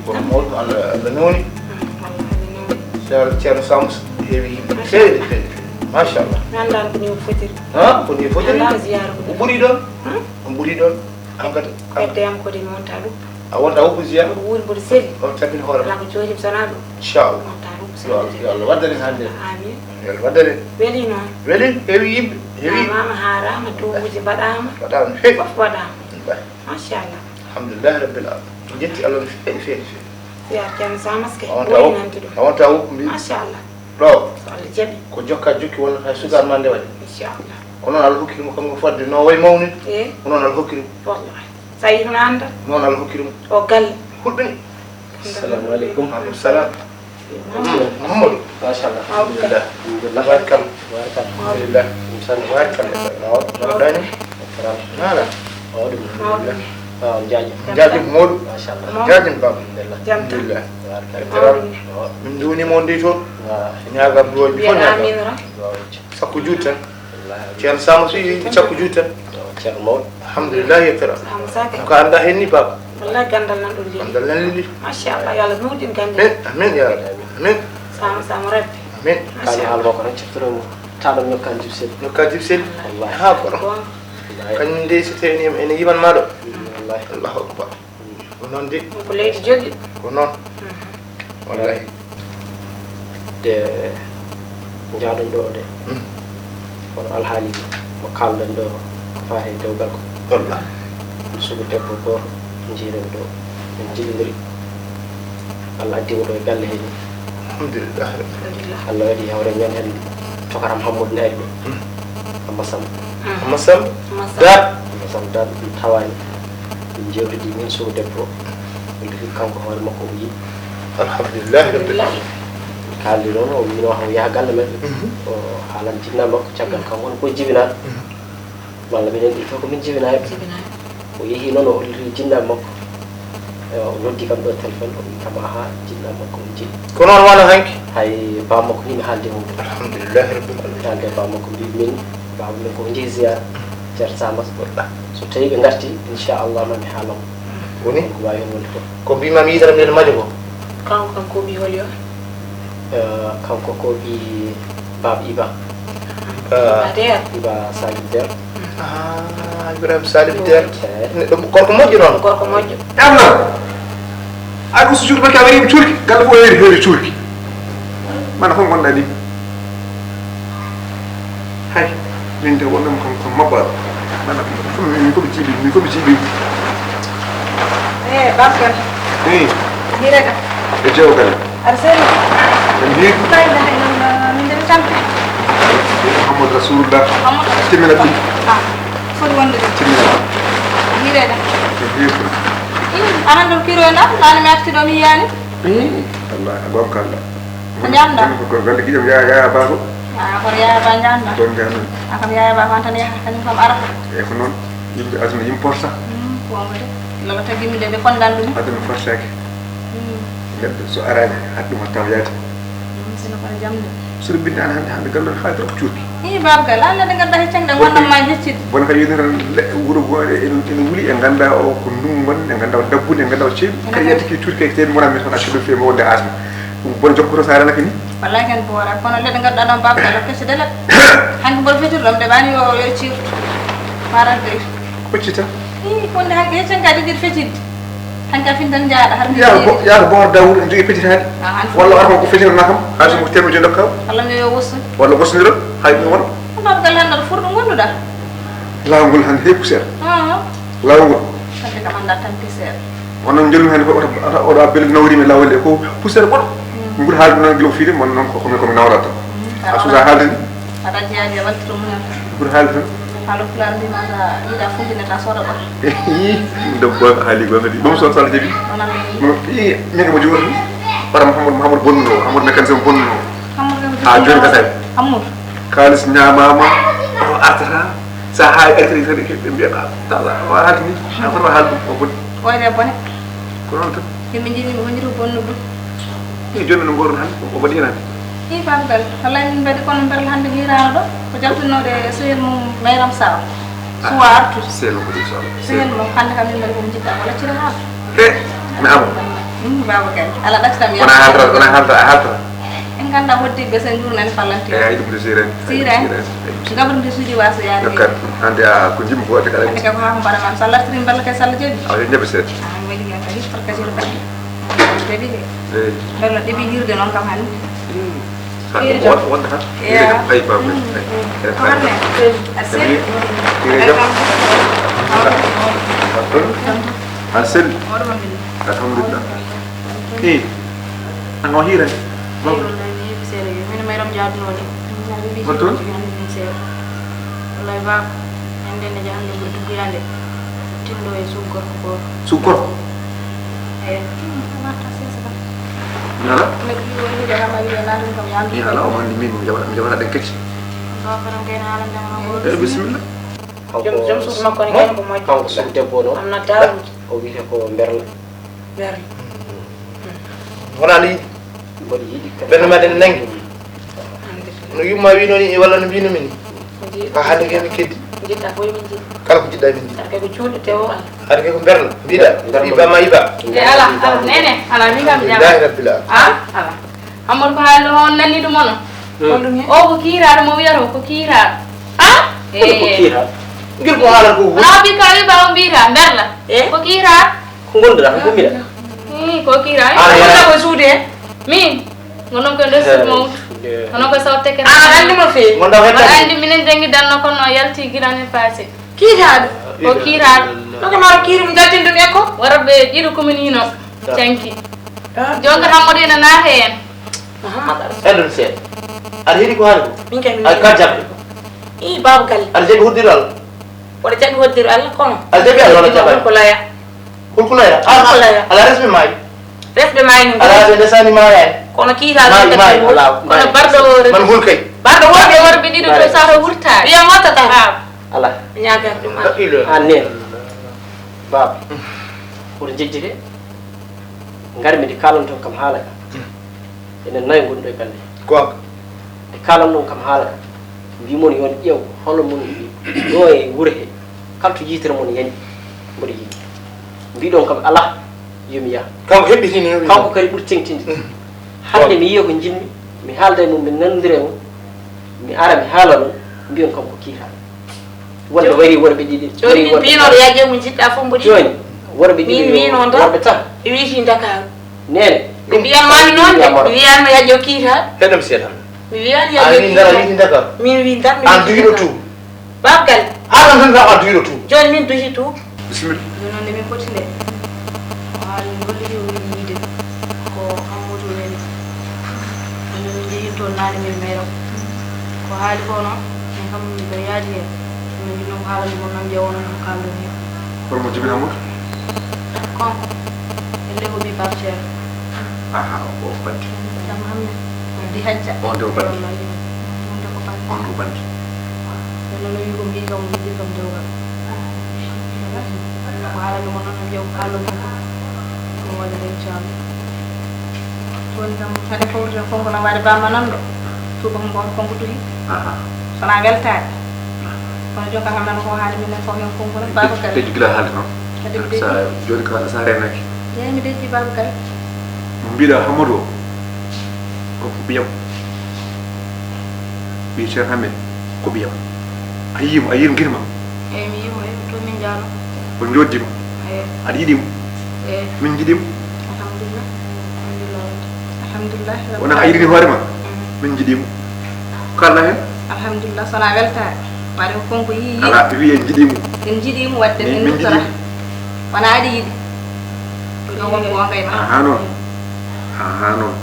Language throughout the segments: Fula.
kono mawɗo Allah noni ceerno Sams heewi yimɓe seeɗe feewi machallah mi anndaani ko ni o fotiri ko ni fotiri o ɓuri ɗon on ɓuri ɗon an kadi ɓeddeyam kodi mi wonta ɗum a wonta hokku ziyara mboɗo wuuri mboɗo seli on tabini hoore ala ko jooɗi mi sonaa ɗum inchallah wonta ɗum yo Allah waddane hannde amin yo Allah waddane weli noon weli heewi yimɓe heewi mama haarama towuji mbaɗama waɗama no feewi fof waɗama machallah alhamdulillahi rabbil alamin jetti Allah no feewi feewi feewi fiya ceerno Samaske woynante ɗum a wonta hokku mbi machallah ɗo so Allah jaɓi ko jokka jokki walla hay sugar ma nde waɗi inchallah ko noon Allah hokkirimo kamko fodde no way mawni ko noon Allah hokkirimo wallahi sa yi hono anda noon Allah hokkirimo o galle hulɓini assalamu aleykum aleykum salam Mouhamadou machallah alhamdulillah barakallah alhamdulillah barakallah no dani nala jaajim Modou jaajim baba alhamdulillah min duunima on ndi toon ñaagam duwoji fof ñaagam sakko juut tan ceerno Samba so yi sakko juut tan ceerno mawɗo alhamdulillah yettira ko anda hen ni baba wallahi gandal nan ɗon lili gandal nan lili machallah yo Allah nuuɗin gandi amin ya rabbi amin sama rabbi amin kani haalmo ko tan ceftotomo taɗam ñokkan jib sel ñokka jib sel wallahi ha kono kañum nde so tawi ene yimanma ɗo wallahi allahu akbar ko noon de ko leydi jogui ko noon wallahi de jaaɗon ɗo de kono alhaali mo kalɗen ɗo ko faahe dewgal ko wallah sugu debbo goto jiiren ɗo min jiɗodiri Allah addimo ɗo e galle heeɗi alhamdulillah Allah waɗi hawre men hen cokaram Hammadou Nayri ɗo Amma Sam Amma Sam da Amma Sam da ɗum tawani min jewtidi min sugu debbo min defi kanko hoore makko o yi alhamdulillah rabbil alamin kaldi noon o wino ham yaha galle men o haalan jinna makko caggal kam won ko jibinaɗo walla minen ɗi fof ko min jibinaɓe o yeehi noon o holliri jinnaɓe makko o noddi kam ɗo téléphone o wi kam aha jinnaɓe makko mi jiɗi ko noon wano hanki hay baba makko ni mi haalde mum alhamdulillah rabbil alamin haalde baba makko mbi min baba men koko jeehi ziyara ceerno Samas goɗɗa so tawi ɓe garti inchallah mami haalamo woni ko wawi hen wonde fof ko mbimami yidara mbiɗen majo ko kanko kam ko ɓi holi o kanko ko ɓi baba Iba Iba Salim Der Ibrahima Salim Der neɗɗo gorko moƴƴo noon gorko moƴƴo amna aɗa usta cuuɗi makki a waɗima cuurki galle fof heeri heeri cuurki mana fof gonɗa ɗi hay min de wonɗum kam mabbaɗo mana min komi jiiɓi Babacar hirega e jewgal aɗa selli en hiiri fayda hay noon min ndeɓe tampe Mouhamadou Rasulullah timmina ɗum foti wonde ɗum timmina hirega e hiiri anan ɗum kiro en ɗam nane mi arti ɗo mi yiyani wallahi gonga kallah ko ñamɗa ko galle guiƴam yaya ba ko kono yaya ba ñamɗa ɗon gamen kam yaya ba fan tan yaha kañum kam ara e ko noon yimɓe aduna yimɓe porta wongo de lama tagimi de ɓe kondan ɗum aduna fortaki neɗɗo so arani haɗɗuma taw yaade sino kono jamde soɗo bindi an hande gandon haydara ko cuurki i babgal an nde ganduɗa heccande gonɗam ma jeccide wona kadi yidata wuuro goɗe ene wuuli e ganda o ko ndungon e ganda o dabbude e ganda o ceeɗu kadi yettaki cuurki kay teemi wona mi toon accuɗo fewi mo wonde asma ɗum bon jokkoto sa aranaka ni wallahi ken boora kono leɗɗe ganduɗa ɗon babgal o kese de leɗɗe hanke mboɗo fetirɗom de ɓani yo ciirto marade koccita i wonde hanke heccen ka ɗiɗiɗ fetidde hanke a fin tan jaaɗa har yaaka boor dawuɗo ene jogui petitade walla wata ko fetinana kam hayso ko temedde dokka walla mi yo wosso walla wossodiron hay ɗum wona babgal hande aɗa furɗo gonduɗa lawol ngol hande heewi poussiére lawol ngol hande kam anda tampi seeɗa wonon jolmi hande fof oɗo abbel nawrimi lawol e ko poussiére ɓoɗo mi ɓuuri haalde noon guila o fiide mon noon komi nawrata tan a suusa haalde ni aɗa jeyaji a waltito muñal ɓuuri haalde tan haalo pular mbimata yiiɗa fundinata sooda ɓoto debbo gonga haali gonga ɗi ɗum so Allah jaaɓi i min mo jogori ɓara Mouhamadou bonnuno Amadou mécanicien bonnuno ha joni gasani Amadou kalis ñamama o artata sa haali artiri tan ɓe mbiyaɗa wa haalde ni a fota haalde ɗum o boni ɓoyde bone ko noon tan yimɓe jiimi ɓe honjiri bonnu ɗum i joni no goron hande o waɗi hen hande i babgal wallahi min mbaɗi kono beral hande hirano ɗo ko jaltinode sehil mum mayram saw suwa artude sehil mum ko ɗum so sehil mum hande kam min mbaɗi komi jiɗɗa walla cira haala e mi amo Babacar ala ɗactam wona halta en ganda hoddiɓe sen jurnan fallanti eyi ɗum de siren gabrde suji waso yaade dokkat hande ko jimmi fo kala ande ko ha mbara man sallatri balla kay salla jebi aw ñebe set wadi ga kay par kasir bandi debi eyi dalla debi hirde non kam hande wonde tan ay babu hasil alhamdulillah an wahira mayram jaadunode Betul? wallahi ba ende ne jahande go duguyande tindo e sugor ko sukor nala yala o mandi min jawara den kecci ba faram kayna halam dama e bismillah jom suuf makko ni kayna ko moy kanko so debbo no amna taw o wiite ko berla wona li mboɗo yiɗi ɓernde maɗen nangi no yumma wi noon e walla no mbino min ka hande kemi keddi jitta koye min jiɗi kala ko jiɗɗa min jiɗi kay ko cuuɗete o hade kay ko berla mbiɗa ibama iba e ala nene ala mi kam jam billahi rabbil alamin ala amadou ko haalde on nanni ɗum ono o ko kiiraɗo mo wiyata ko kiiraɗo ko kiira ngir ko haalata ko bi ka wi ba o mbiyata berla ko kiiraɗo ko gonduɗa ko mbiɗa ko kiiraɗo ko suude min gonon ko ndesude mawtu kono ko sawte ken andi mo fe mon daw ma andi minen jangi danno kono yalti girani passé kiiraɗo o kiiraɗo ɗoko maro kiiri mo jaltin ɗum e ko waraɓe ƴiɗo commune hino canki jonga hammoɗo ina naata hen eɗon seeɗa aɗa heeɗi ko haali ko min kay aɗa ka jaɓde i baba galle aɗa jaɓi hoddiro allah oɗa jaɓi hoddiro allah kono aɗa jaɓi allah walla jaɓani ko laya hulkulayra ala resɓe maayi resɓe maayi no ala ɓe ndesani maayani kono kiiraɗo kono barɗo man hulkay barɗo worɓe worɓe ɗiɗo to sata wurtade wiya mottata ala ñagat ɗum an nen baba oɗo jejjire garmi nde kalan ton kam haala ka enen nayi gonɗo e galle gonga e kalan ɗon kam haala ka mbimon yon ƴeew hono mon ɗo e wuuro he kala to yitere mon yani mboɗo yiɗi mbiɗon kam ala yomi yaha kanko heɓɓitini kanko kadi ɓuuri tengtinde hande mi yiya ko jinmi mi haalda e mum mi nandira e mum mi ara mi haala ɗum mbiyon kam ko kiitaɗo wonde wari worɓe ɗiɗi joni min mbinoɗo ya jomum jiɗɗa fof mboɗi joni worɓe min ɗiɗi wi noon tan worɓe tan mi wiiti dakaru nene mi wiyanmami noon de mi wiyanma yajjo kiitaɗo heɗem seeɗa mi wiyani an wi ngara wiiti dakar min wi dar an duhiɗo tout baba galle haɗan tan taw a duhiɗo tout joni min duhi tout bismillah joni nde min foti nde o haali golliri o wiɗi yiide ko hammoudou nene min jeehi toon naane min mayram ko haali ko noon min kam mbiɗo yaadi hen min jinno ko haalande mon nam jewono no kalɗon hen hormo jibin hamoud konko elle ko ɓi Pape Cheikh aha o bandi dam hamne di hajja on de o bandi wonde ko bandi on de o bandi nono no wi ko mbi kam mbi kam dewgal ko haalande mon nam jew kalɗon hen ko waɗa nden inchallah joni kam hade fawrude konko no waɗi bamma nanɗo tuba ko goto konko duhi aha sona weltade kono joni kam nan ko haali minen fof hen konko non baba galle teji gila haalde noon kadi mi sa deji joni ka sa renaki yeyi mi deji baba galle mo mbiɗa hamadou o ko ɓiyam ɓi ceer hamen ko ɓiyam a yiyimo a yiyim guirma eyyi mi yimo e to min jaano o joddima eyi aɗa yiɗimo eyi min jiɗimo alhamdulillah alhamdulillah wona a yiɗini hoore ma min jiɗimo kalna hen alhamdulillah sona weltade waɗi ko konko yii ala ɓe wi en jiɗimo en jiiɗimo wadde min min nuttora jiɗimo wona aɗa yiiɗi ɗo wonko wonga e ma aha noon aha noon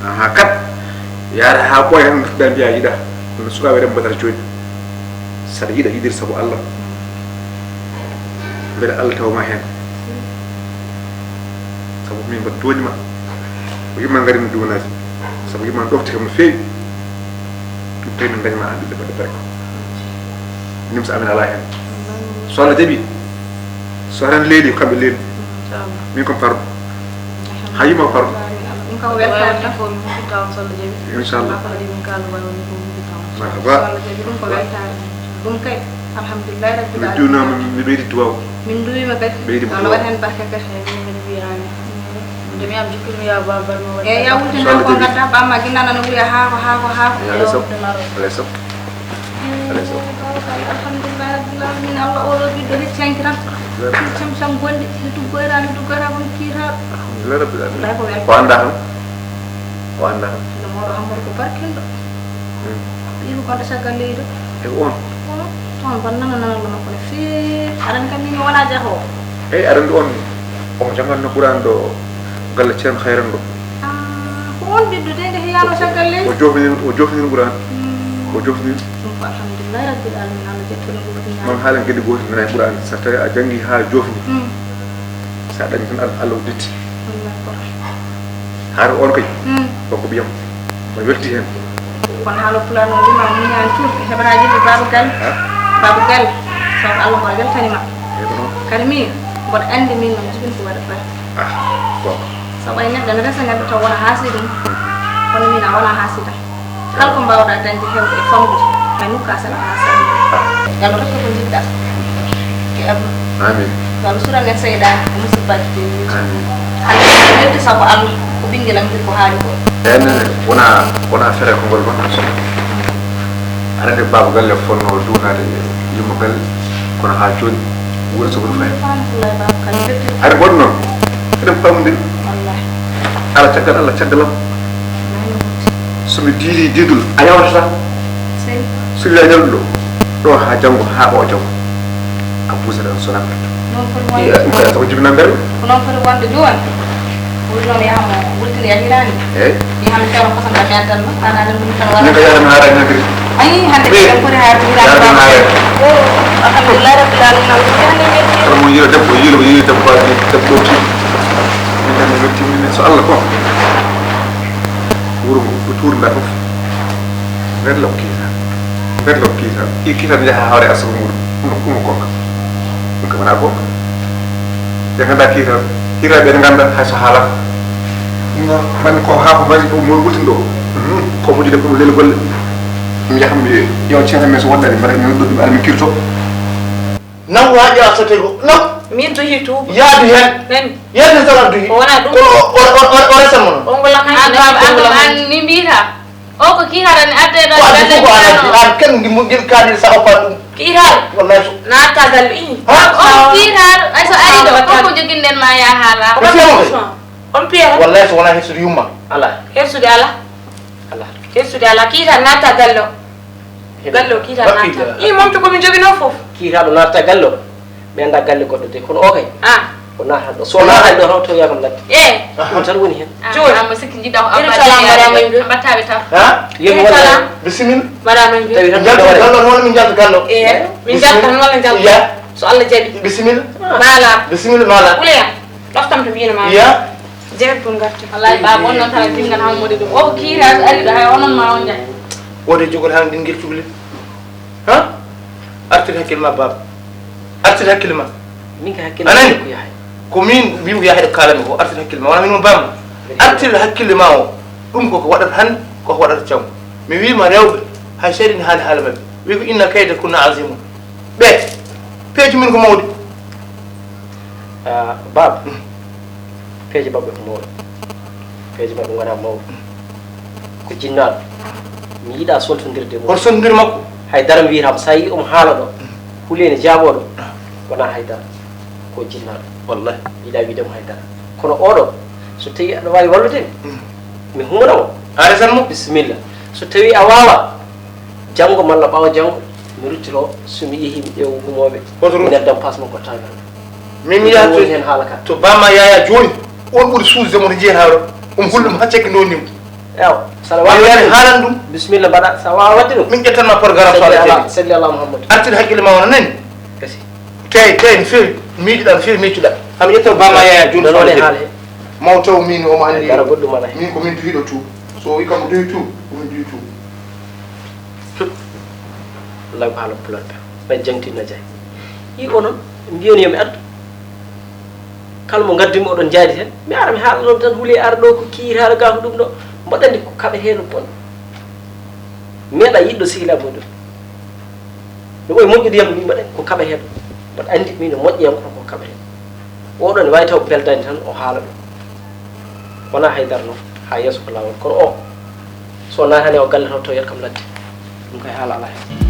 aha kat yaara ha ɓooya tan nottuɗa mbiya yiɗa no sukaɓe rem badara joni saɗa yiɗa yiɗir saabu allah beɗa allah tawma hen saabu min mbaɗa toñima o yimma garino duwanaji saabu yimma ɗofti kam no feewi ɗum tawi min dañma andude baɗe barka nimsa amin ala hen so allah jaaɓi so tan leeli kamɓe leeli min kom parɗo ha yima parɗo ɗum kam weltade tan ko mi hokkitawan so Allah jaɓi inchallah kadi min kaala wayi woni ko hokkitawan so marhaba Allah jaɓi ɗum ko weltade ɗum kay alhamdulillahi rabbil min alamin duwnama mi ɓeydi duwaw min duwima kadi ɓeydima Allah waɗa hen barka kadi eyi min kadi wiyani am jikko mi ya babar mo e ya wutina ko gadda bamma ginana no wiya haako Alesso. alhamdulillah rabbil alamin Allah o rabbi do heccankiram sam gonde hitu goyra kon kira Alhamdulillah rabbil alamin. Ko anda ham. no mo hamor ko barkendo ibu ko dasa galleedo E on. ton banana nana lo ko fi aran kam mi wala jaho Aran on. O jangal no Qur'an do galle cen khairan do. ko on biddo de hiyano sagalle O jofni Qur'an. O jofni. alhamdulillah rabbil alamin Allah jettuno ko wadi Man halan gedi goti na Qur'an sa tawi a jangi ha jofni. Sa dañi tan Allah ditti. Har on kay. Ko biyam. Ma welti hen. kon haalo plan o wima mu ñaan tur hebraji bi babu gal so Allah ko weltani ma kadi mi bod andi min no jibin ko wada fa Bon. so way neddo na resa ngado to wona hasidum kono min a wona hasida kala ko mbawda dañde hewde e famdude kay nukka sala hasida yalla rek ko jidda ke ab Amin. wala sura ne sayda ko musibati Amin. Allah neddo sabo Allah ko bingelam ko haali ko wona fere ko ngol ma arande babu galle fonno dunade yimmogal kono ha joni wuro so fay ar bonno edem pamde ala caggalam somi diili didul a yawata so la jaldo do ha jango ha o jango a busara sona non ko ko jibina ber non for wonde joni non ya mo wultini ya hirani mi ham taw ko sanga mental ma ana dum tan wala ni ko yalla na ara nakri ay hande ko ha hirani ba o alhamdulillah rabbil alamin ko mo yiro debbo debbo ti ni metti min so Allah ko wuro ko tour nda fof verlo kisa ikita nda hawre asu mu ko ko mana ko ya ngada kira be nganda hay so hala man ko ha ko bari ko mo wutindo ko mo jide ko lel golle mi jahambe yo cene mes wondani bare mi do almi kirto nan waja asatego no min to hitu yaadu hen nen yedde sala duhi wona dum o resamono on gola an ni mbita o ko kiharan adde do an ken ngil kadir sa opa kihar wallahi na tagal i o kihar ay so ari do ko joginden ma ya hala on piya wallahi so wona hesude yumma ala hesude ala kihar na tagallo gallo kihar na ta I mom to ko mi jogino fof kiitaɗo natta gallo mi anda galle goɗɗo de kono o kay ko naata ɗo so naata ɗo to yakam ladde ɗum tan woni hen joni amma sikki jiɗɗa ko abbaɗe battaɓe taw yemi wala bisimil madame en tawi tan gallo non min jalta gallo min jalta tan wala jalta so Allah jaɓi bisimil mala uleya ɗoftam to mbiyano ma ya jeɓet pour garti wallahi ba on non tan timgal hammode ɗum o ko kiiraɗo ari ɗo hay onon ma on jaay wode jogol han ɗin guel cuɓli ha artir hakkille ma baba artir hakkille ma min ka hakkille anani ko yahay ko min mbimo yaade kalami ko artir hakkille ma wona min mo bamma artir hakkille ma o ɗum koko waɗata hande koko waɗata janggo mi wima rewɓe hay seeɗa ni haali haala mabɓe wi ko inna kayda kunna azimu ɓe peeji min ko mawɗi baba peeji mabɓe ko mawɗo peeji mabɓe gona mawɗo ko jinnaɗo mi yiiɗa sontodirde mo kono sontodir makko haydara mi wiyatama sa yi haala ɗo huleni jaaboɗo wona haydara ko jinnaɗo wallahi yiiɗa wiidemo haydara kono oɗo so tawi aɗa wawi walludemi mi humnamo a resanmo bisimilla so tawi a wawa janggo malla ɓawa janggo mi ruttito somi yeehi mi ƴeewo gumoɓe mi neddam pasmo ko tawi min mi yaha hen haala ka to bamma yaya joni on ɓuuri suusde mo to jeeyen hawra hullum ha cekki ndonnimo ewa saɗa wawi haalan ɗum bisimilla mbaɗa sa wawa wadde ɗum min ƴettanma programme so ala salli allah mouhammadou artide hakkille ma wona nani kasi tawi no fewi miijiɗa no fewi miccuɗa hami ƴetta bamma yaya joni nonone haala he maw taw min omo andi dara goɗɗum ala min ko min duhiɗo tout so wi kam ko duhi tout komin duhi tout wallahi ko haala pulorɓe ɓen jangtinno jaye yi onon mbiyoni yomi addu kala mo gaddumi oɗon jaadi hen mi ara mi haala ɗon tan huuli ara ɗo ko kiir haala ga ko ɗum ɗo mbaɗandi ko kaɓe heno bon meeɗa yiɗɗo sihla muɗum mi ɓoye moƴƴudiyam mi mbaɗen ko kaɓe hen mbaɗa andi min no moƴƴiyam ko kaɓe hen oɗon ne wawi taw beldani tan o haala ɗum wona haydarno ha yeso ko lawol kono o so na hani o galle to yer kam ladde dum kay hala ala hen